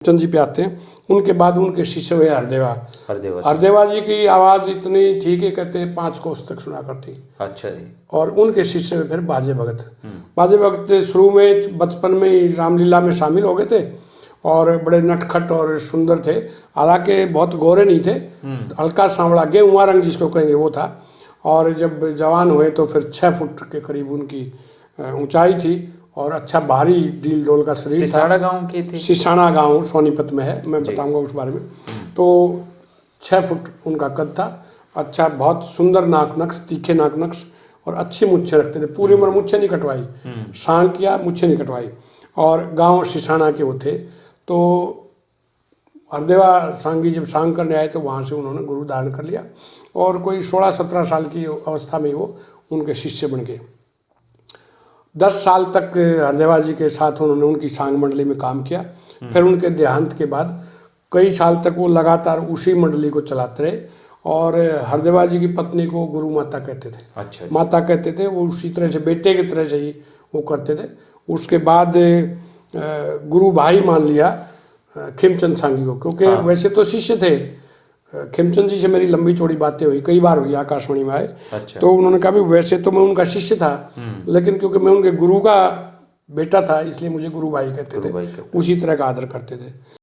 चंद जी पे आते हैं। उनके बाद उनके शिष्य हुए हरदेवा। हरदेवा हरदेवा जी की आवाज़ इतनी थी कि कहते हैं 5 कोस तक सुना करती। अच्छा जी। और उनके शिष्य में फिर बाजे भगत। बाजे भगत शुरू में बचपन में ही रामलीला में शामिल हो गए थे और बड़े नटखट और सुंदर थे। हालांकि बहुत गोरे नहीं थे, हल्का सांवला गेहुआ रंग जिसको कहेंगे वो था। और जब जवान हुए तो फिर 6 फुट के करीब उनकी ऊंचाई थी और अच्छा भारी डील डोल का शरीर था। सिसाड़ा गांव की थी। सिसाना गांव सोनीपत में है, मैं बताऊंगा उस बारे में। तो 6 फुट उनका कद था। अच्छा, बहुत सुंदर नाक नक्श, तीखे नाक नक्श और अच्छी मुच्छें रखते थे। पूरी उम्र मुच्छें नहीं कटवाई, सांग किया, मुच्छें नहीं कटवाई। और गांव सिसाना के वो थे। तो हरदेवा सांगी जब सांग करने आए तो वहाँ से उन्होंने गुरु धारण कर लिया और कोई 16-17 साल की अवस्था में वो उनके शिष्य बन गए। 10 साल तक हरदेवा जी के साथ उन्होंने उनकी सांग मंडली में काम किया। फिर उनके देहांत के बाद कई साल तक वो लगातार उसी मंडली को चलाते रहे। और हरदेवा जी की पत्नी को गुरु माता कहते थे। अच्छा। माता कहते थे, वो उसी तरह से बेटे की तरह से ही वो करते थे। उसके बाद गुरु भाई मान लिया खेमचंद सांगी को, क्योंकि वैसे तो शिष्य थे। खेमचंद जी से मेरी लंबी चौड़ी बातें हुई, कई बार हुई, आकाशवाणी में आए। अच्छा। तो उन्होंने कहा भी वैसे तो मैं उनका शिष्य था, लेकिन क्योंकि मैं उनके गुरु का बेटा था इसलिए मुझे गुरु भाई कहते थे। उसी तरह का आदर करते थे।